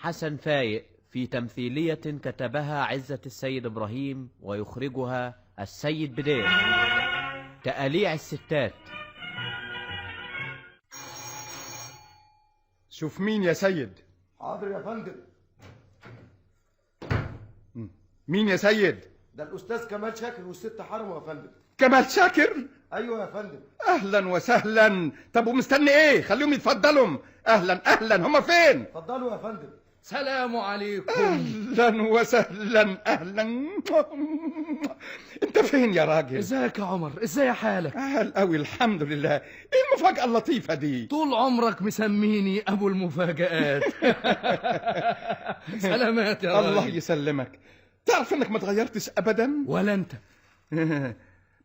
حسن فايق في تمثيلية كتبها عزة السيد إبراهيم ويخرجها السيد بدير. تقاليع الستات. شوف مين يا سيد. حاضر يا فندم. مين يا سيد؟ ده الأستاذ كمال شاكر والست حرمه يا فندم. كمال شاكر؟ أيوه يا فندم. أهلا وسهلا. طب ومستني إيه؟ خليهم يتفضلوا. أهلا أهلا، هما فين؟ اتفضلوا يا فندم. سلام عليكم. أهلا وسهلا. أهلا. أنت فين يا راجل؟ ازيك يا عمر؟ ازاي حالك؟ أهل أوي الحمد لله. إيه المفاجأة اللطيفة دي؟ طول عمرك مسميني أبو المفاجآت. سلامات يا راجل. الله يسلمك. تعرف إنك ما تغيرتش أبدا؟ ولا أنت.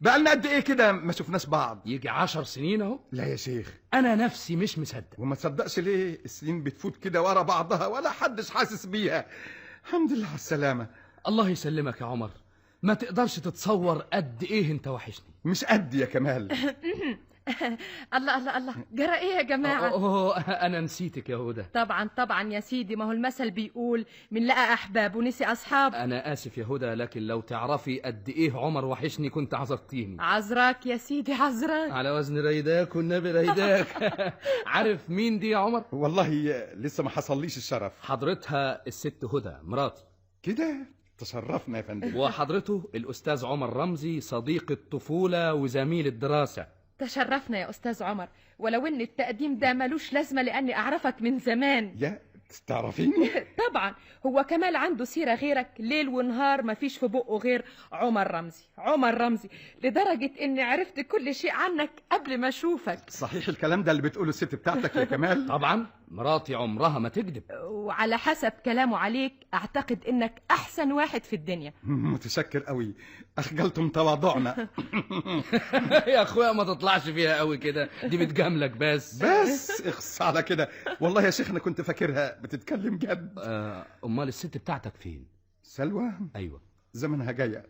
بقالنا قد إيه كده ما شفناش بعض؟ يجي 10 سنين أهو. لا يا شيخ. أنا نفسي مش مصدق. وما تصدقش ليه؟ السنين بتفوت كده ورا بعضها ولا حدش حاسس بيها. الحمد لله على السلامة. الله يسلمك يا عمر. ما تقدرش تتصور قد إيه أنت وحشني. مش قد يا كمال. الله الله الله، جرى ايه يا جماعه؟ انا نسيتك يا هدى. طبعا طبعا يا سيدي، ما هو المثل بيقول من لقى احباب ونسي اصحاب. انا اسف يا هدى، لكن لو تعرفي قد ايه عمر وحشني كنت عذرتيني. عذراك يا سيدي عذراك. على وزن ريداك والنبي ريداك. عارف مين دي يا عمر؟ والله لسه ما حصليش الشرف. حضرتها الست هدى مراتي. كده تشرفنا يا فندم. وحضرته الاستاذ عمر رمزي، صديق الطفوله وزميل الدراسه. تشرفنا يا أستاذ عمر، ولو إن التقديم ده ملوش لازمة لأني أعرفك من زمان. يا تعرفيني؟ طبعا. هو كمال عنده سيرة غيرك، ليل ونهار مفيش في بقه غير عمر رمزي عمر رمزي، لدرجة إني عرفت كل شيء عنك قبل ما أشوفك. صحيح الكلام ده اللي بتقوله الست بتاعتك يا كمال؟ طبعا، مراتي عمرها ما تكذب. وعلى حسب كلامه عليك أعتقد إنك أحسن واحد في الدنيا. متشكر قوي، أخجلتم تواضعنا. يا أخويا ما تطلعش فيها قوي كده، دي بتجاملك بس. اخص على كده. والله يا شيخ أنا كنت فاكرها بتتكلم جد. أمال الست بتاعتك فين؟ سلوى؟ أيوة. زمنها جاية.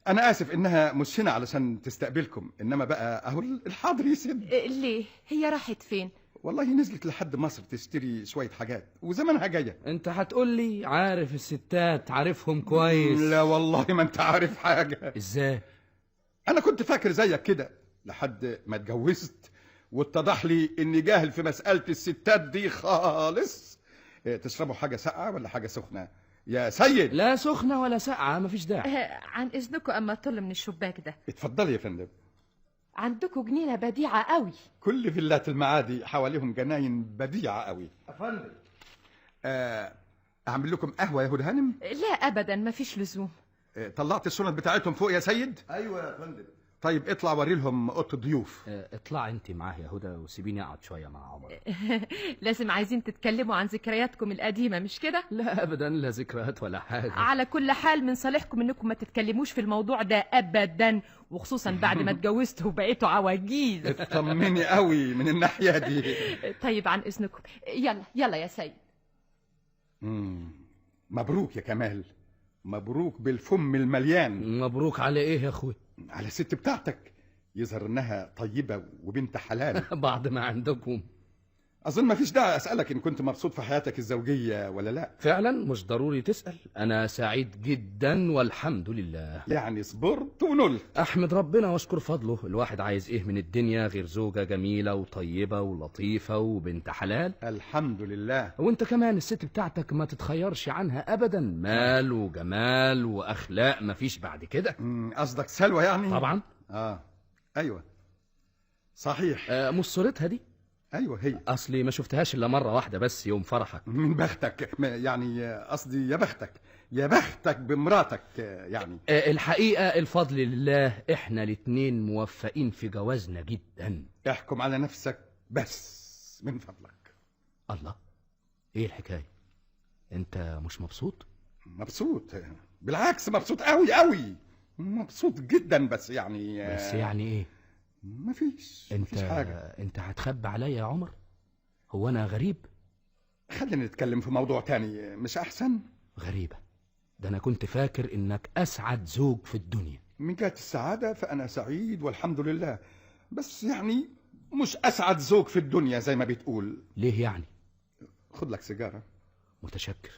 أنا آسف إنها مش هنا علشان تستقبلكم، إنما بقى أهو الحاضر يسد. ليه؟ هي راحت فين؟ والله نزلت لحد مصر تشتري شوية حاجات وزمنها جاية. انت هتقول لي عارف الستات، عارفهم كويس. لا والله ما انت عارف حاجة. ازاي؟ انا كنت فاكر زيك كده لحد ما اتجوزت واتضح لي اني جاهل في مسألة الستات دي خالص. تشربوا حاجة ساقعة ولا حاجة سخنة يا سيد؟ لا سخنة ولا ساقعة، مفيش داعي. عن اذنكم اما اطل من الشباك ده. اتفضلي يا فندم. عندكم جنينة بديعة قوي. كل فيلات المعادي حواليهم جناين بديعة قوي. يا فندم. اعمل لكم قهوة يا هدى هانم؟ لا ابدا مفيش لزوم. طلعت الشنط بتاعتهم فوق يا سيد؟ ايوه يا فندم. طيب اطلع وري لهم اوضه الضيوف. اطلع انت معاه يا هدى وسيبيني اقعد شويه مع عمر. لازم عايزين تتكلموا عن ذكرياتكم القديمه مش كده؟ لا ابدا، لا ذكريات ولا حاجه. على كل حال من صالحكم انكم ما تتكلموش في الموضوع ده ابدا، وخصوصا بعد ما اتجوزتوا وبقيتوا عواجيز. اطمني قوي من الناحيه دي. طيب عن اذنكم، يلا يلا يا سيد. مبروك يا كمال، مبروك بالفم المليان. مبروك على ايه يا اخوي؟ على الست بتاعتك، يظهر انها طيبه وبنت حلال. بعد ما عندكم. اظن ما فيش داعي اسالك ان كنت مبسوط في حياتك الزوجيه ولا لا. فعلا مش ضروري تسال، انا سعيد جدا والحمد لله. يعني صبرت ونلت. احمد ربنا واشكر فضله. الواحد عايز ايه من الدنيا غير زوجه جميله وطيبه ولطيفه وبنت حلال؟ الحمد لله. وانت كمان الست بتاعتك ما تتخيرش عنها ابدا، مال وجمال واخلاق مفيش بعد كده. قصدك سلوى يعني؟ طبعا. ايوه صحيح. مش صورتها دي؟ ايوه هي. اصلي ما شفتهاش الا مره واحده بس يوم فرحك. من بختك يعني، قصدي يا بختك يا بختك بمراتك يعني. الحقيقه الفضل لله، احنا الاتنين موفقين في جوازنا جدا. احكم على نفسك بس من فضلك. الله، ايه الحكايه؟ انت مش مبسوط؟ مبسوط بالعكس، مبسوط قوي قوي، مبسوط جدا. بس يعني ايه؟ مفيش حاجة. انت هتخبي عليا يا عمر؟ هو انا غريب؟ خلينا نتكلم في موضوع تاني مش احسن؟ غريبة، ده انا كنت فاكر انك اسعد زوج في الدنيا. من جهة السعادة فانا سعيد والحمد لله، بس يعني مش اسعد زوج في الدنيا زي ما بتقول. ليه يعني؟ خد لك سيجارة. متشكر.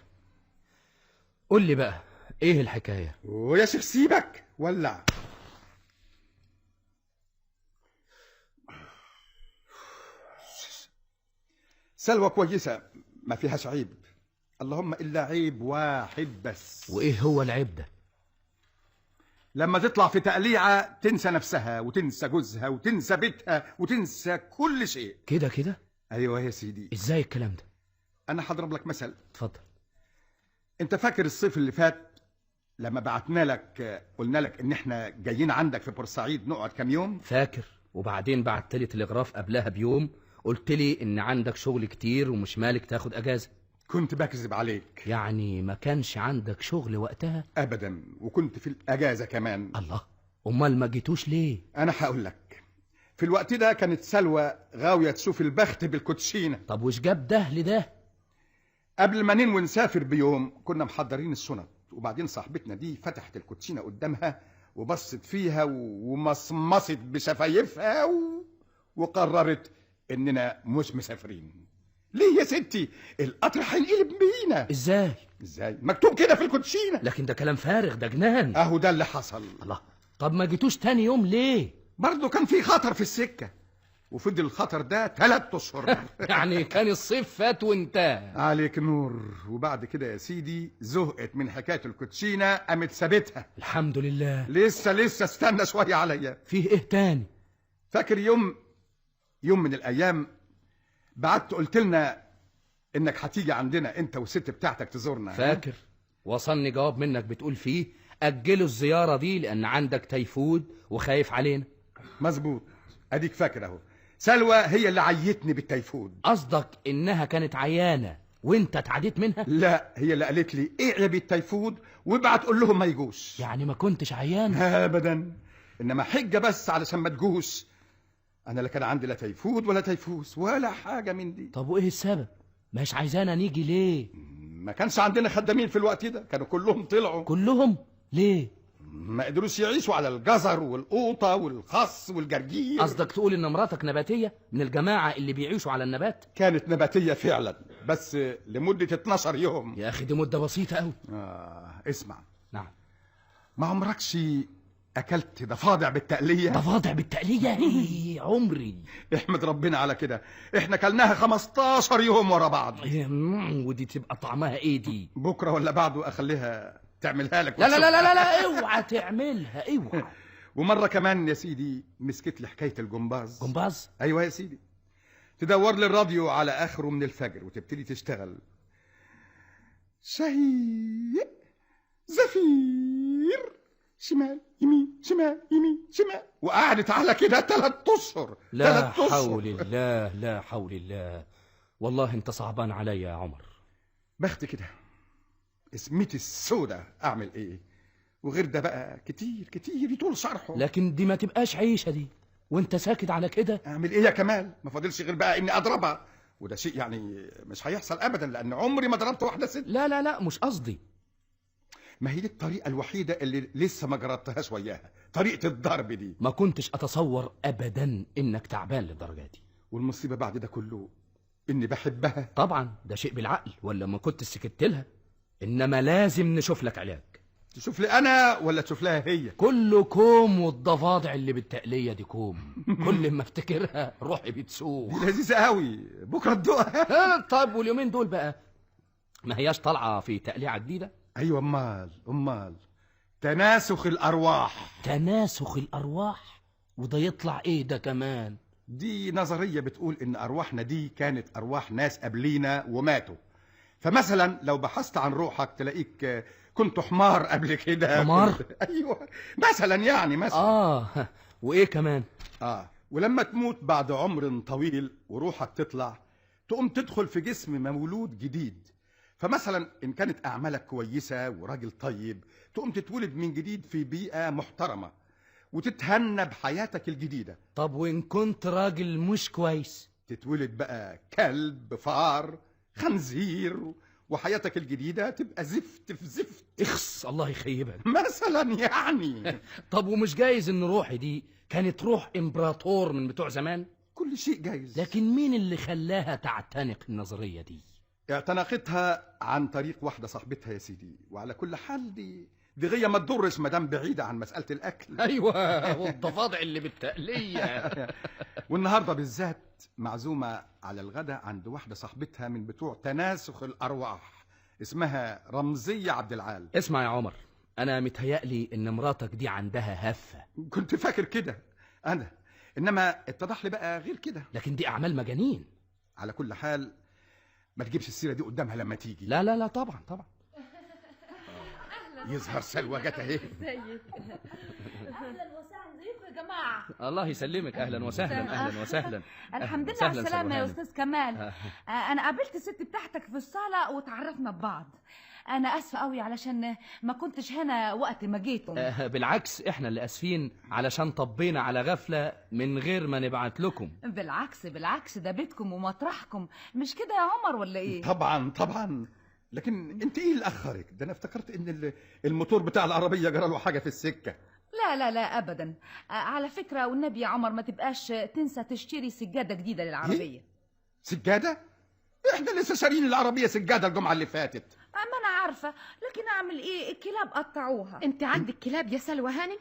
قول لي بقى ايه الحكاية؟ ويا شيخ سيبك ولع. سلوى كويسة ما فيهاش عيب، اللهم إلا عيب واحد بس. وايه هو العيب ده؟ لما تطلع في تقليعة تنسى نفسها وتنسى جوزها وتنسى بيتها وتنسى كل شيء. كده كده؟ أيوة يا سيدي. ازاي الكلام ده؟ أنا هضرب لك مثل. اتفضل. أنت فاكر الصيف اللي فات لما بعتنا لك قلنا لك إن إحنا جايين عندك في بورسعيد نقعد كام يوم؟ فاكر. وبعدين بعت لي تلغراف قبلها بيوم قلت لي ان عندك شغل كتير ومش مالك تاخد اجازة. كنت بكذب عليك. يعني ما كانش عندك شغل وقتها؟ أبدا، وكنت في الأجازة كمان. الله، امال ما جيتوش ليه؟ أنا هقول لك. في الوقت ده كانت سلوى غاوية تشوف البخت بالكوتشينة. طب وش جاب ده لده؟ قبل ما ننوي نسافر بيوم كنا محضرين الشنط، وبعدين صاحبتنا دي فتحت الكوتشينة قدامها وبصت فيها ومصمصت بشفايفها وقررت إننا مش مسافرين. ليه يا ستي؟ القطر هينقلب بينا. ازاي؟ مكتوب كده في الكوتشينة. لكن ده كلام فارغ، ده جنان. اهو ده اللي حصل. الله، طب ما جيتوش تاني يوم ليه؟ برضه كان في خطر في السكة، وفضل الخطر ده 3 أشهر. يعني كان الصيف فات وانتهى. عليك نور. وبعد كده يا سيدي زهقت من حكاية الكوتشينة قامت سابتها. الحمد لله. لسه استنى شوية عليا. فيه ايه تاني؟ فاكر يوم من الأيام بعت قلت لنا إنك هتيجي عندنا أنت والست بتاعتك تزورنا؟ فاكر. وصلني جواب منك بتقول فيه أجلوا الزيارة دي لأن عندك تيفود وخايف علينا. مظبوط، أديك فاكر أهو. سلوى هي اللي عيتني بالتيفود. قصدك إنها كانت عيانة وانت اتعديت منها؟ لا، هي اللي قالت لي اقلب التيفود وابعت قول لهم ما يجوش. يعني ما كنتش عيان؟ ابدا، انما حجه بس علشان ما تجوش. انا لا كان عندي لا تيفود ولا تيفوس ولا حاجه من دي. طب وايه السبب؟ مش عايزانا نيجي ليه؟ ما كانش عندنا خدامين في الوقت ده، كانوا كلهم طلعوا. كلهم؟ ليه؟ ما قدروش يعيشوا على الجزر والقوطه والخس والجرجير. قصدك تقول ان مراتك نباتيه من الجماعه اللي بيعيشوا على النبات؟ كانت نباتيه فعلا، بس لمده 12 يوم. يا اخي دي مده بسيطه قوي. اسمع. نعم. ما عمركش اكلت ضفادع بالتقليه؟ ضفادع بالتقليه؟ ايه عمري. احمد ربنا على كده، احنا كلناها 15 يوم ورا بعض. ودي تبقى طعمها ايه دي؟ بكره ولا بعده اخليها تعملها لك. لا لا لا لا لا، اوعى تعملها، اوعى. ومره كمان يا سيدي مسكت لي حكايه الجمباز. جمباز؟ ايوه يا سيدي. تدور لي الراديو على اخره من الفجر وتبتدي تشتغل شهيق زفير شمال يمين شمال يمين شمال، وقعدت على كده 3 أشهر. لا حول الله، لا حول الله. والله انت صعبان عليا يا عمر. بخت كده، اسمتي السودة، اعمل ايه؟ وغير ده بقى كتير كتير يطول شرحه. لكن دي ما تبقاش عيشة دي وانت ساكت على كده. اعمل ايه يا كمال؟ ما فاضلش غير بقى اني اضربها، وده شيء يعني مش هيحصل ابدا لان عمري ما ضربت واحده ست. لا لا لا، مش قصدي. ما هي دي الطريقه الوحيده اللي لسه ما جربتهاش وياها، طريقه الضرب دي. ما كنتش اتصور ابدا انك تعبان للدرجه دي. والمصيبه بعد ده كله اني بحبها. طبعا ده شيء بالعقل، ولا ما كنت سكت لها. انما لازم نشوف لك علاج. تشوف لي انا ولا تشوف لها هي؟ كله كوم، والضفادع اللي بالتقليه دي كوم. كل ما افتكرها روحي بتسوق. دي لذيذه قوي، بكره تدوقها. طب واليومين دول بقى ما هياش طالعه في تقليعه جديده؟ ايوه، امال تناسخ الارواح. تناسخ الارواح؟ وده يطلع ايه ده كمان؟ دي نظريه بتقول ان ارواحنا دي كانت ارواح ناس قبلينا وماتوا. فمثلا لو بحثت عن روحك تلاقيك كنت حمار قبل كده. حمار؟ ايوه مثلا، يعني مثلا. وايه كمان؟ ولما تموت بعد عمر طويل وروحك تطلع، تقوم تدخل في جسم مولود جديد. فمثلا ان كانت اعمالك كويسه وراجل طيب، تقوم تتولد من جديد في بيئه محترمه وتتهنى بحياتك الجديده. طب وان كنت راجل مش كويس؟ تتولد بقى كلب، فار، خنزير، وحياتك الجديدة تبقى زفت في زفت. اخس، الله يخيبك. مثلا يعني. طب ومش جايز ان روحي دي كانت روح امبراطور من بتوع زمان؟ كل شيء جايز. لكن مين اللي خلاها تعتنق النظرية دي؟ اعتنقتها عن طريق واحدة صاحبتها يا سيدي، وعلى كل حال دي غية ما تضرش مدام بعيدة عن مسألة الأكل. ايوه، والضفادع اللي بالتقليه. والنهارده بالذات معزومة على الغداء عند واحدة صاحبتها من بتوع تناسخ الأرواح، اسمها رمزية عبد العال. اسمع يا عمر، انا متهيألي ان مراتك دي عندها هفة. كنت فاكر كده أنا، إنما اتضح لي بقى غير كده. لكن دي اعمال مجانين. على كل حال ما تجيبش السيرة دي قدامها لما تيجي. لا لا لا، طبعا طبعا. يظهر سلوى جت اهي. اهلا وسهلا، ازيكم يا جماعه؟ الله يسلمك، اهلا وسهلا اهلا وسهلا. الحمد لله على السلامه يا استاذ كمال. انا قابلت الست بتاعتك في الصاله وتعرفنا ببعض. انا اسفه قوي علشان ما كنتش هنا وقت ما جيتم. بالعكس، احنا اللي اسفين علشان طبينا على غفله من غير ما نبعت لكم. بالعكس ده بيتكم ومطرحكم، مش كده يا عمر ولا ايه؟ طبعا طبعا، لكن انت ايه اللي اخرك؟ ده انا افتكرت ان الموتور بتاع العربيه جرى له حاجه في السكه. لا ابدا. على فكره والنبي يا عمر ما تبقاش تنسى تشتري سجاده جديده للعربيه. إيه؟ سجاده؟ احنا لسه شارين العربيه سجاده الجمعه اللي فاتت. ما انا عارفه، لكن اعمل ايه؟ الكلاب قطعوها. انت عندك كلاب يا سلوى هانم؟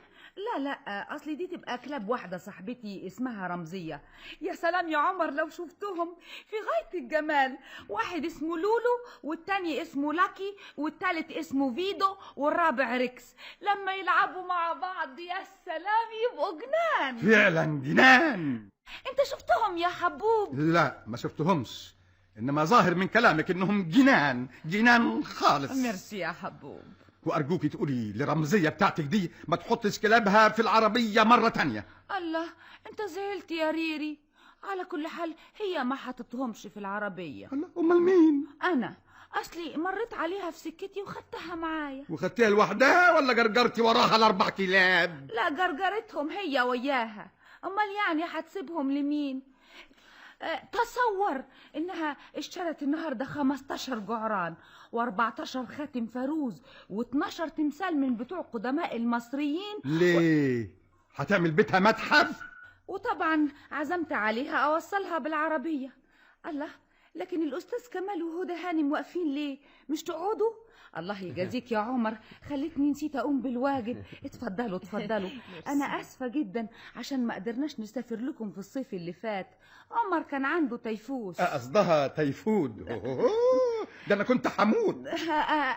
لا اصلي دي تبقى كلاب واحده صاحبتي اسمها رمزيه. يا سلام يا عمر لو شفتهم في غايه الجمال. واحد اسمه لولو، والتاني اسمه لاكي، والتالت اسمه فيدو، والرابع ريكس. لما يلعبوا مع بعض يا سلام يبقوا جنان. فعلا جنان. انت شفتهم يا حبوب؟ لا ما شفتهمش، انما ظاهر من كلامك انهم جنان خالص. ميرسي يا حبوب. وارجوكي تقولي لرمزيه بتاعتك دي ما تحطش كلابها في العربيه مره تانية. الله، انت زعلت يا ريري. على كل حال هي ما حطتهمش في العربيه. الله، امال مين؟ انا اصلي مريت عليها في سكتي وخدتها معايا. وخدتيها لوحدها ولا جرجرتي وراها ال4 كلاب؟ لا، جرجرتهم هي وياها. امال يعني هتسيبهم لمين؟ تصور انها اشترت النهارده 15 جعران و14 خاتم فاروز و12 تمثال من بتوع قدماء المصريين. ليه؟ هتعمل بيتها متحف؟ وطبعا عزمت عليها اوصلها بالعربيه. الله، لكن الاستاذ كمال وهدى هانم واقفين ليه؟ مش تقعدوا؟ الله يجازيك يا عمر، خليتني نسيت اقوم بالواجب. اتفضلوا. انا اسفه جدا عشان ما قدرناش نسافر لكم في الصيف اللي فات. عمر كان عنده تيفوس. قصدها تيفود. ده انا كنت هموت.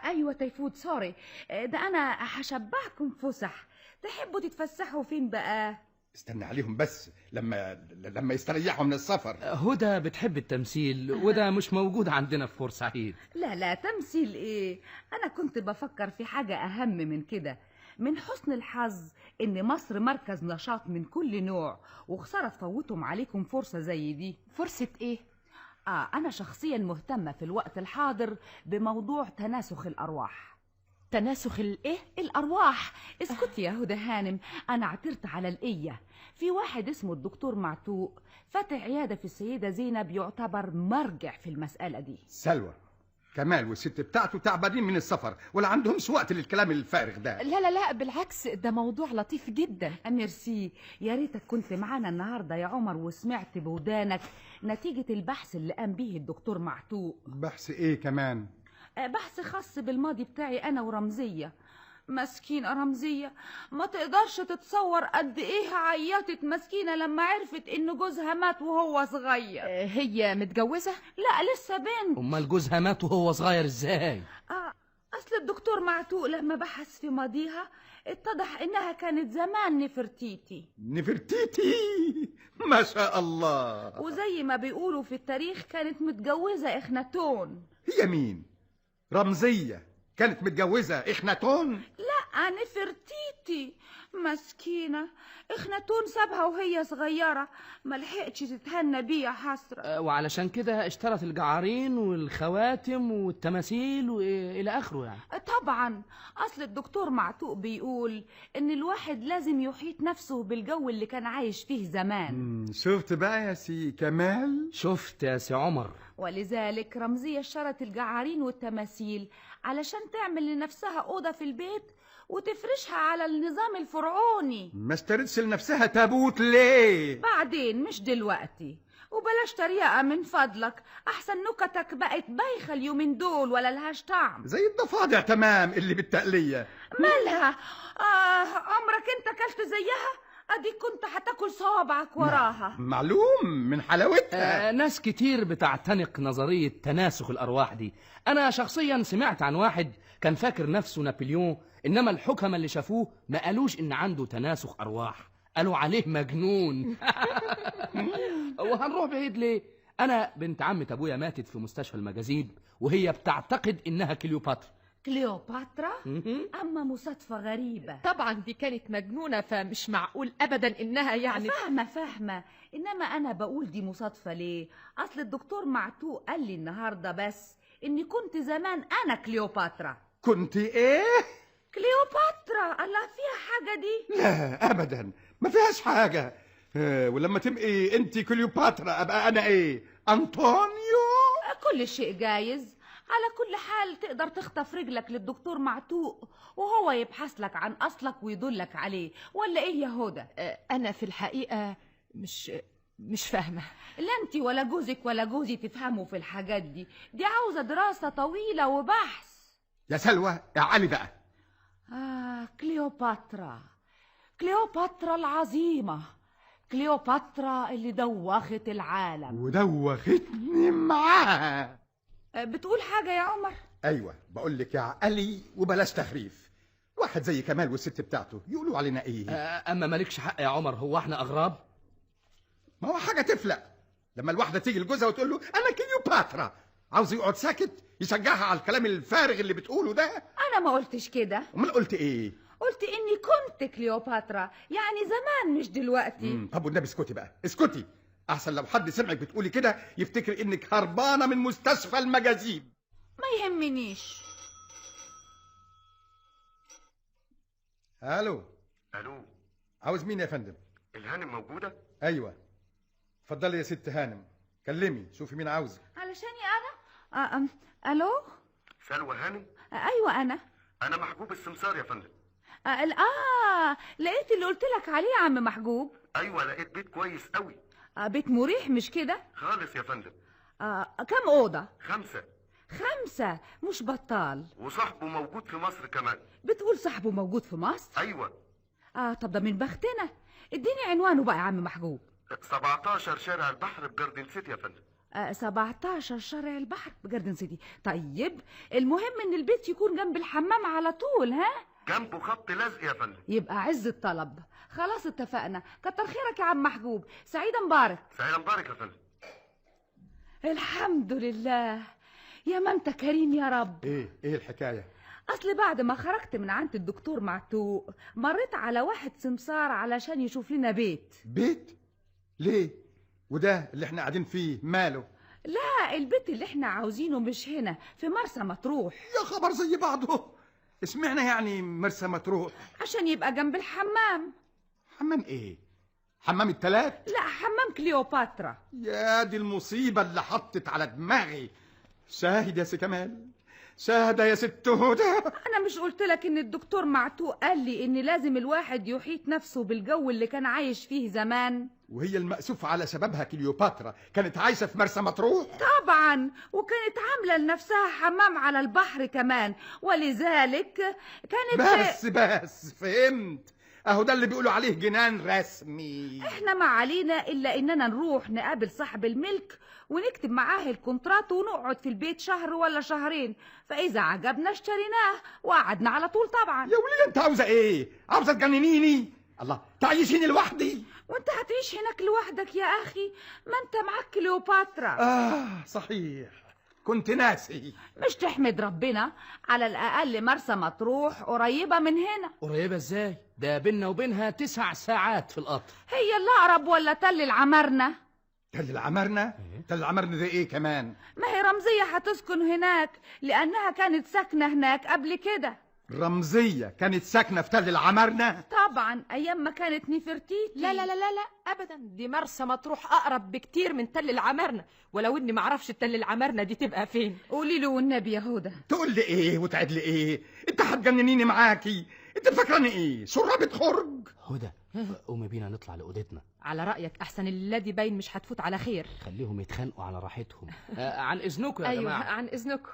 ايوه تيفود، سوري. ده انا هشبعكم فسح. تحبوا تتفسحوا فين بقى؟ استنى عليهم بس لما يستريحوا من السفر. هدى بتحب التمثيل وده مش موجود عندنا في بورسعيد. لا تمثيل ايه؟ انا كنت بفكر في حاجة اهم من كده. من حسن الحظ ان مصر مركز نشاط من كل نوع، وخسارة تفوتهم عليكم فرصة زي دي. فرصة ايه؟ انا شخصيا مهتمة في الوقت الحاضر بموضوع تناسخ الارواح. تناسخ الايه؟ الارواح. اسكتي يا هدى هانم، انا عثرت على القية. في واحد اسمه الدكتور معتوق فاتح عيادة في السيدة زينب، يعتبر مرجع في المسألة دي. سلوى، كمال والست بتاعته تعبانين من السفر ولا عندهمش وقت للكلام الفارغ ده. لا بالعكس، ده موضوع لطيف جدا. ميرسي. يا ريتك كنت معانا النهارده يا عمر وسمعت بودانك نتيجة البحث اللي قام به الدكتور معتوق. بحث ايه كمان؟ بحث خاص بالماضي بتاعي انا ورمزية. مسكينة رمزية، ما تقدرش تتصور قد ايه عيطت مسكينة لما عرفت ان جوزها مات وهو صغير. هي متجوزة؟ لا لسه بنت. امال جوزها مات وهو صغير ازاي؟ اصل الدكتور معتوق لما بحث في ماضيها اتضح انها كانت زمان نفرتيتي. ما شاء الله. وزي ما بيقولوا في التاريخ كانت متجوزة اخناتون. هي مين؟ رمزية كانت متجوزة اخناتون؟ لا نفرتيتي. مسكينة اخناتون سابها وهي صغيرة، ملحقتش تتهنى بيه يا حسرة. وعلشان كده اشترت الجعارين والخواتم والتماثيل والى اخره يعني. طبعا اصل الدكتور معتوق بيقول ان الواحد لازم يحيط نفسه بالجو اللي كان عايش فيه زمان. شفت بقى يا سي كمال؟ شفت يا سي عمر. ولذلك رمزية اشترت الجعارين والتماثيل علشان تعمل لنفسها أوضة في البيت وتفرشها على النظام الفرعوني. ما اشترتش لنفسها تابوت ليه؟ بعدين مش دلوقتي. وبلاش تريقة من فضلك، أحسن نكتك بقت بايخة اليومين دول ولا لهاش طعم. زي الضفادع تمام اللي بالتقلية. مالها؟ عمرك انت كلت زيها؟ اديك كنت هتاكل صوابعك وراها. معلوم من حلاوتها. ناس كتير بتعتنق نظرية تناسخ الأرواح دي. أنا شخصيا سمعت عن واحد كان فاكر نفسه نابليون، إنما الحكمة اللي شافوه ما قالوش إن عنده تناسخ أرواح، قالوا عليه مجنون. وهنروح بعيد ليه؟ أنا بنت عمة أبويا ماتت في مستشفى المجاذيب وهي بتعتقد إنها كليوباترا. كليوباترا؟ أما مصادفة غريبة. طبعا دي كانت مجنونة، فمش معقول أبدا إنها يعني. فاهمة، إنما أنا بقول دي مصادفة ليه؟ أصل الدكتور معتوق قال لي النهاردة بس إني كنت زمان أنا كليوباترا. كنت إيه؟ كليوباترا. الله، فيها حاجة دي؟ لا أبدا، ما فيهاش حاجة. ولما تبقي أنت كليوباترا أبقى أنا إيه؟ أنطونيو؟ كل شيء جايز. على كل حال تقدر تخطف رجلك للدكتور معتوق وهو يبحث لك عن أصلك ويدلك عليه، ولا إيه يا هدى؟ أنا في الحقيقة مش فاهمة. لا أنت ولا جوزك ولا جوزي تفهموا في الحاجات دي عاوزة دراسة طويلة وبحث. يا سلوى يا علي بقى. كليوباترا العظيمة، كليوباترا اللي دوخت العالم. ودوختني معاها. بتقول حاجة يا عمر؟ أيوة بقول لك يا علي، وبلاش تخريف. واحد زي كمال والست بتاعته يقولوا علينا إيه؟ أما مالكش حق يا عمر، هو احنا أغراب؟ ما هو حاجة تفلق لما الواحدة تيجي لجوزها وتقول له أنا كليوباترا، عاوز يقعد ساكت يشجعها على الكلام الفارغ اللي بتقوله ده. أنا ما قلتش كده. أمال قلت إيه؟ قلت إني كنت كليوباترا، يعني زمان مش دلوقتي. طب والنبي اسكتي بقى، اسكتي، أحسن لو حد سمعك بتقولي كده يفتكر إنك هربانة من مستشفى المجاذيب. ما يهمنيش. ألو. عاوز مين يا فندم؟ الهانم موجودة؟ أيوة اتفضلي يا ست هانم، كلمي شوفي مين عاوزك. علشاني أنا؟ ألو؟ سلوى هانم؟ أيوة أنا محجوب السمسار يا فندم. لقيت اللي قلت لك عليه يا عم محجوب. أيوة لقيت بيت كويس قوي. بيت مريح مش كده؟ خالص يا فندم. كم أوضة؟ 5. 5 مش بطال. وصاحبه موجود في مصر كمان. بتقول صاحبه موجود في مصر؟ أيوة. طب ده من بختنا. اديني عنوانه بقى يا عم محجوب. 17 شارع البحر بجاردن سيتي يا فندم. 17 شارع البحر بجاردن سيتي. طيب المهم ان البيت يكون جنب الحمام على طول. ها؟ جنبه خط لزق يا فندم. يبقى عز الطلب. خلاص اتفقنا. كتر خيرك يا عم محجوب. سعيدة مبارك. سعيدة مبارك يا فندم. الحمد لله. يا ما انت كريم يا رب. ايه الحكاية؟ اصل بعد ما خرجت من عند الدكتور معتوق مريت على واحد سمسار علشان يشوف لنا بيت. ليه؟ وده اللي احنا قاعدين فيه ماله؟ لا، البيت اللي احنا عاوزينه مش هنا، في مرسى مطروح. يا خبر زي بعضه. اسمعنا يعني مرسى مطروح عشان يبقى جنب الحمام. حمام ايه؟ حمام التلات؟ لا، حمام كليوباترا. يا دي المصيبة اللي حطت على دماغي. شاهد يا سي كمال، شاهدة يا ست هدى. انا مش قلت لك ان الدكتور معتوق قال لي ان لازم الواحد يحيط نفسه بالجو اللي كان عايش فيه زمان؟ وهي المأسوف على سببها كليوباترا كانت عايشة في مرسى مطروح؟ طبعا، وكانت عاملة لنفسها حمام على البحر كمان، ولذلك كانت بس فهمت. اهو ده اللي بيقولوا عليه جنان رسمي. احنا ما علينا الا اننا نروح نقابل صاحب الملك ونكتب معاه الكونترات ونقعد في البيت شهر ولا شهرين، فاذا عجبنا اشتريناه وقعدنا على طول. طبعا. يا وليه انت عاوزه ايه؟ عاوزه تجننيني؟ الله، تعيشيني لوحدي؟ وانت هتعيش هناك لوحدك يا اخي؟ ما انت معاك كليوباترا. صحيح، كنت ناسي. مش تحمد ربنا؟ على الاقل مرسى مطروح قريبه من هنا. قريبه ازاي؟ ده بيننا وبينها 9 ساعات في القطر. هي اللي اقرب ولا تل العمرنه؟ تل العمرنه؟ تل العمرنه ده ايه كمان؟ ما هي رمزيه هتسكن هناك لانها كانت ساكنه هناك قبل كده. رمزيه كانت ساكنه في تل العمرنه؟ طبعا، ايام ما كانت نفرتيتي. لا لا لا لا لا ابدا، دي مرسى مطروح اقرب بكتير من تل العمرنه، ولو اني معرفش تل العمرنه دي تبقى فين. قولي له والنبي يا هدى. تقول لي ايه وتعد لي ايه؟ انت هتجننيني معاكي؟ انت فاكراني ايه؟ شرابة خرج؟ هدى قومي بينا نطلع لأوضتنا. على رأيك أحسن الليلة دي باين مش هتفوت على خير. خليهم يتخانقوا على راحتهم. عن إذنكم يا أيوة جماعة. عن إذنكم.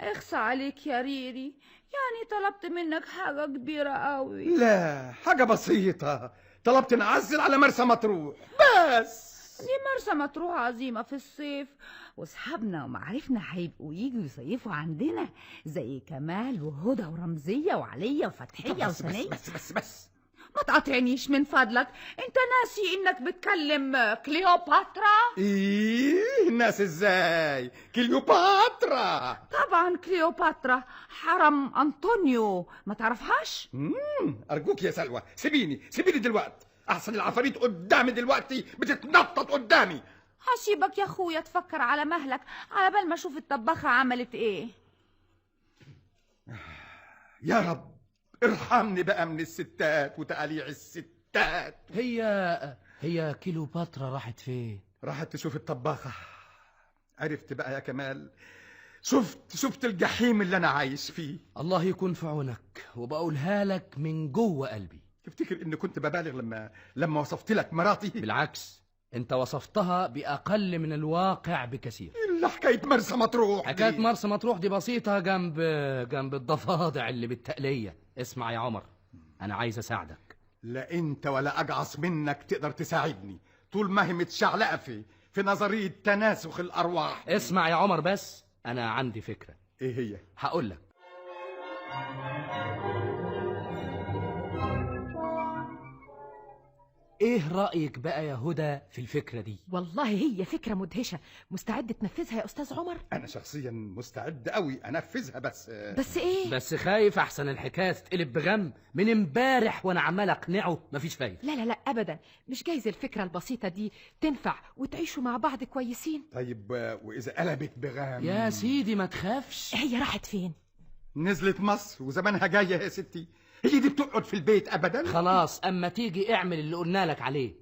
اخصى عليك يا ريري، يعني طلبت منك حاجة كبيرة قوي. لا، حاجة بسيطة، طلبت نعزل على مرسى مطروح بس. دي مرسى مطروح عظيمة في الصيف، واصحابنا ومعارفنا هيبقوا يجوا يصيفوا عندنا زي كمال وهدى ورمزية وعلية وفتحية بس وسنية. بس ما تقاطعنيش من فضلك، انت ناسي انك بتكلم كليوباترا؟ ايه الناس ازاي؟ كليوباترا طبعا كليوباترا، حرم انطونيو، ما تعرفهاش؟ ارجوك يا سلوى، سيبيني دلوقتي، احسن العفاريت قدامي دلوقتي بتتنطط قدامي. هسيبك يا اخويا تفكر على مهلك على بال ما اشوف الطباخة عملت ايه. يا رب ارحمني بقى من الستات وتقاليع الستات. هي كليوباترا راحت فين؟ راحت تشوف الطباخة. عرفت بقى يا كمال، شفت الجحيم اللي انا عايش فيه. الله يكون في عونك، وبقولها لك من جوه قلبي. تفتكر اني كنت ببالغ لما وصفت لك مراتي؟ بالعكس، انت وصفتها بأقل من الواقع بكثير. الا حكاية مرسى مطروح دي. حكاية مرسى مطروح دي بسيطة جنب الضفادع اللي بالتقلية. اسمع يا عمر، أنا عايز أساعدك. لا انت ولا اجعص منك تقدر تساعدني طول ما هي متشعلقة في نظرية تناسخ الارواح. اسمع يا عمر بس، أنا عندي فكرة. ايه هي؟ هقول لك. ايه رأيك بقى يا هدى في الفكرة دي؟ والله هي فكرة مدهشة. مستعد تنفذها يا أستاذ عمر؟ انا شخصيا مستعد قوي انفذها، بس إيه؟ بس خايف أحسن الحكاية تتقلب بغم. من امبارح وأنا عمال أقنعه مفيش فايدة. لا أبدا، مش جايز الفكرة البسيطة دي تنفع وتعيشوا مع بعض كويسين. طيب واذا قلبت بغام؟ يا سيدي ما تخافش. هي راحت فين؟ نزلت مصر وزمانها جاية يا ستي. هي دي بتقعد في البيت ابدا؟ خلاص، اما تيجي اعمل اللي قلنا لك عليه.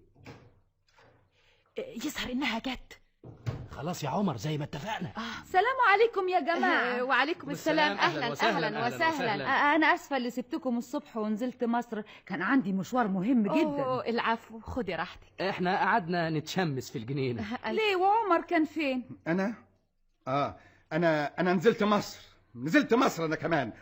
يظهر انها جت. خلاص يا عمر زي ما اتفقنا. سلام عليكم يا جماعة. وعليكم السلام. أهلاً وسهلاً. انا اسفة اللي سبتكم الصبح ونزلت مصر، كان عندي مشوار مهم جدا. العفو، خدي راحتك. احنا قعدنا نتشمس في الجنينة. ليه وعمر كان فين؟ انا نزلت مصر انا كمان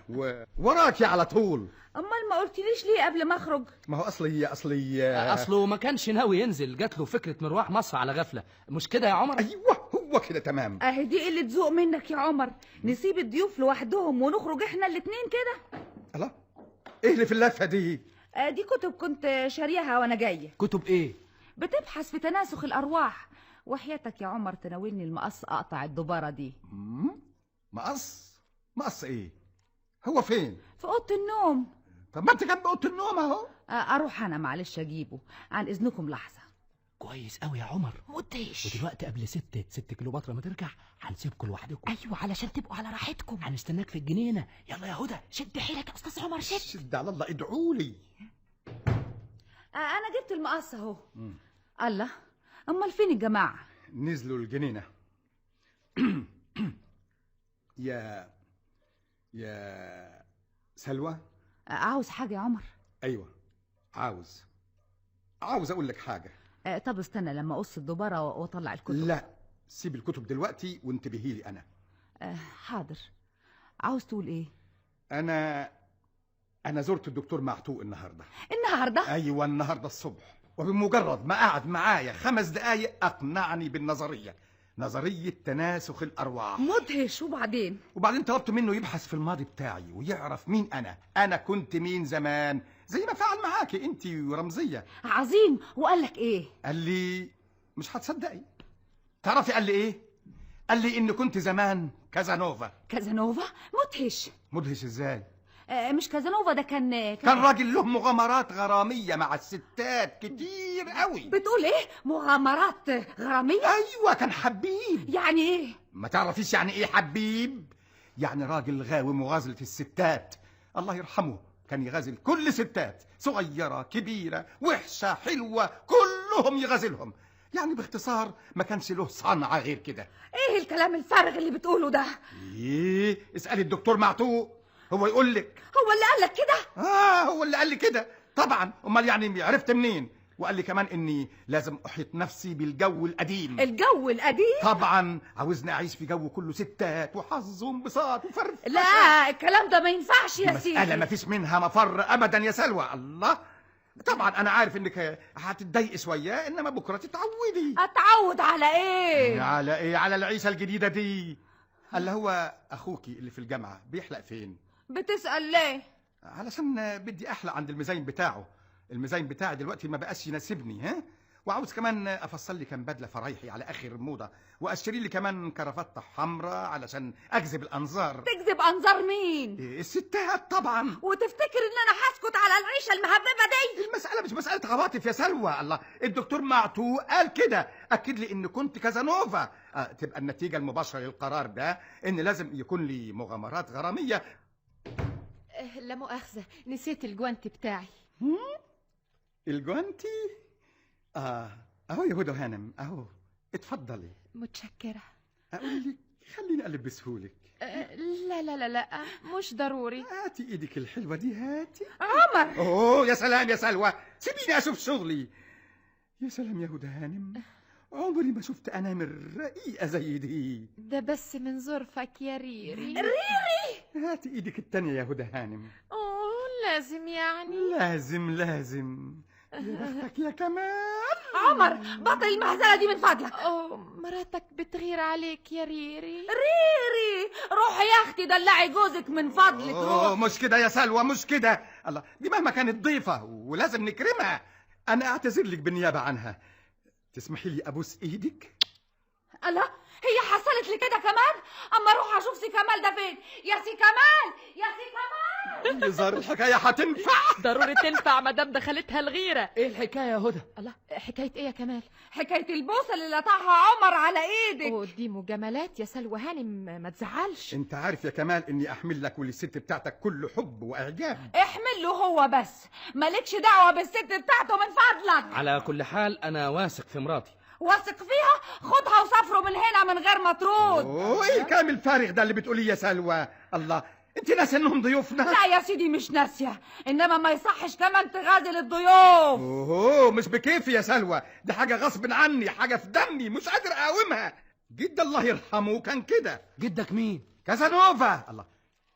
وراكي على طول. امال ما قلتليش ليه قبل ما اخرج؟ ما هو اصله ما كانش ناوي ينزل، جات له فكرة مروح مصر على غفلة. مش كده يا عمر؟ ايوه هو كده تمام. اهي دي قلة ذوق منك يا عمر، نسيب الضيوف لوحدهم ونخرج احنا الاتنين كده. الله، ايه اللي في اللفة دي؟ دي كتب كنت شاريها وانا جاية. كتب ايه؟ بتبحث في تناسخ الارواح، وحياتك يا عمر تناولني المقص اقطع الدبارة دي. مقص ايه؟ هو فين؟ في اوضة النوم. طب ما انت جنب اوضه النوم اهو. اروح انا معلش اجيبه، عن اذنكم لحظة. كويس قوي يا عمر. مدهش. ودلوقتي قبل ست كليوباترا ما ترجع هنسيبكم لوحدكم. ايوه علشان تبقوا على راحتكم. هنستناك في الجنينة. يلا يا هدى. شد حيلك يا أستاذ عمر، شد على الله، ادعوا لي. انا جبت المقص اهو. الله، امال فين الجماعة؟ نزلوا الجنينة. يا سلوى. عاوز حاجة يا عمر؟ ايوه عاوز اقول لك حاجة. طب استنى لما اقص الدبارة واطلع الكتب. لا، سيب الكتب دلوقتي وانتبهي لي انا. حاضر. عاوز تقول ايه؟ انا زرت الدكتور معتوق النهارده. ايوه النهارده الصبح، وبمجرد ما قعد معايا 5 دقايق اقنعني بالنظرية، نظرية تناسخ الارواح. مدهش. وبعدين طلبت منه يبحث في الماضي بتاعي ويعرف مين انا كنت مين زمان، زي ما فعل معاكي انت ورمزية. عظيم. وقال لك ايه؟ قال لي مش هتصدقي. تعرفي قال لي ايه؟ قال لي ان كنت زمان كازانوفا. مدهش ازاي؟ مش كازانوفا ده كان راجل له مغامرات غرامية مع الستات كتير قوي. بتقول ايه؟ مغامرات غرامية؟ ايوه كان حبيب. يعني ايه؟ ما تعرفيش يعني ايه حبيب؟ يعني راجل غاوي مغازلة الستات. الله يرحمه كان يغازل كل ستات، صغيرة كبيرة وحشة حلوة، كلهم يغازلهم. يعني باختصار ما كانش له صنعة غير كده. ايه الكلام الفارغ اللي بتقوله ده؟ ايه، اسألي الدكتور معتوق، هو يقول لك. هو اللي قال لك كده؟ هو اللي قال لي كده. طبعا، امال يعني عرفت منين؟ وقال لي كمان اني لازم احيط نفسي بالجو القديم. الجو القديم؟ طبعا عاوزني اعيش في جو كله ستات وحظ وانبساط وفرفشه. لا، الكلام ده ما ينفعش يا سيدي. مسألة ما فيش منها مفر ابدا يا سلوى. الله، طبعا انا عارف انك هتتضايقي شويه، انما بكره تتعودي. اتعود على ايه؟ على ايه؟ على العيشه الجديده دي. اللي هو اخوكي اللي في الجامعه بيحلق فين؟ بتسأل ليه؟ علشان بدي احلق عند المزين بتاعه. المزين بتاعي دلوقتي ما بقاش يناسبني، ها؟ وعاوز كمان افصل لي كام بدله فرايحي على اخر موضه، واشتري لي كمان كرافته حمراء علشان اجذب الانظار. تجذب انظار مين؟ الستات طبعا. وتفتكر ان انا هسكت على العيشه المهببه دي؟ المساله مش مساله عواطف يا سلوى. الله، الدكتور معتوق قال كده، اكد لي ان كنت كازانوفا. تبقى النتيجه المباشره للقرار ده ان لازم يكون لي مغامرات غراميه. لا مؤاخذة، نسيت الجوانت بتاعي. الجوانتي؟ اهو يا هدى هانم، اهو اتفضلي. متشكرة. اقول لك خليني البسهولك. لا لا لا لا، مش ضروري. هاتي ايدك الحلوه دي، هاتي. عمر! اوه يا سلام يا سلوى، سيبيني اشوف شغلي. يا سلام يا هدى هانم، عمري ما شفت انامل رقيقه زي دي. ده بس من ظرفك يا ريري. ريري! هاتي ايدك التانية يا هدى هانم. اوه، لازم يعني. لازم. يا بختك يا كمال. عمر، بطل المهزله دي من فضلك. اوه، مراتك بتغير عليك يا ريري. ريري، روحي يا اختي دلعي جوزك من فضلك. اوه مش كده يا سلوى، مش كده. الله، دي مهما كانت ضيفه ولازم نكرمها. انا اعتذر لك بالنيابه عنها. تسمحي لي ابوس ايدك؟ الله، هي حصلت لي كده كمان؟ اما اروح اشوف سي كمال ده فين. يا سي كمال، يا سي كمال. يظهر الحكايه هتنفع. ضروري تنفع مدام دخلتها الغيرة. ايه الحكايه يا هدى؟ الله، حكاية ايه يا كمال؟ حكايه البوسه اللي لطعها عمر على ايدك. اوه، دي مجاملات يا سلوى هانم، ما تزعلش. انت عارف يا كمال اني احمل لك وللست بتاعتك كل حب واعجاب. احمل له هو بس، مالكش دعوه بالست بتاعته من فضلك. على كل حال انا واثق في مراتي. واثق فيها؟ خدها وسافروا من هنا من غير ما ترد. اوه ايه الكلام الفارغ ده اللي بتقوليه يا سلوى؟ الله، انت ناسي انهم ضيوفنا؟ لا يا سيدي مش ناسيه، انما ما يصحش كمان تغازل الضيوف. اوه مش بكيفي يا سلوى، دي حاجه غصب عني، حاجه في دمي مش قادر اقاومها. جد الله يرحمه كان كده. جدك مين؟ كازانوفا. الله،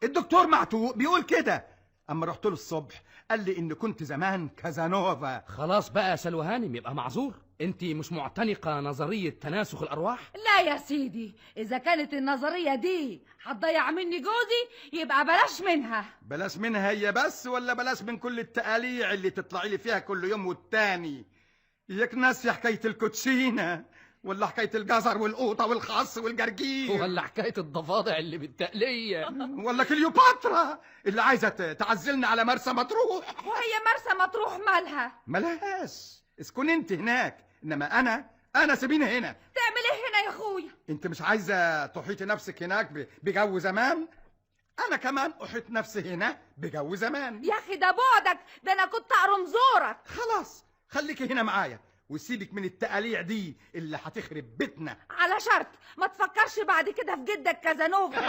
الدكتور معتوق بيقول كده. اما رحت له الصبح قال لي ان كنت زمان كازانوفا. خلاص بقى يا سلوى هانم، يبقى معذور. انت مش معتنقه نظريه تناسخ الارواح؟ لا يا سيدي، اذا كانت النظريه دي هتضيع مني جوزي يبقى بلاش منها. بلاش منها هي بس، ولا بلاش من كل التقاليع اللي تطلعي لي فيها كل يوم والتاني؟ اياك ناسي حكايه الكوتشينه، ولا حكايه الجزر والقوطه والخس والجرجير، ولا حكايه الضفادع اللي بالتقليه، ولا كليوباترا اللي عايزه تعزلنا على مرسى مطروح. وهي مرسى مطروح مالها؟ ملهاش، اسكن انت هناك، انما انا سيبيني هنا. تعمل ايه هنا يا اخويا؟ انت مش عايزه تحيطي نفسك هناك بجو زمان؟ انا كمان احيط نفسي هنا بجو زمان. يا اخي ده بعدك، ده انا كنت اقرم زورك. خلاص خليكي هنا معايا، وسيبك من التقاليع دي اللي هتخرب بيتنا. على شرط ما تفكرش بعد كده في جدك كازانوفا.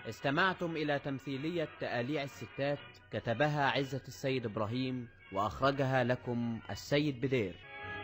استمعتم إلى تمثيلية تقاليع الستات، كتبها عزة السيد إبراهيم وأخرجها لكم السيد بدير.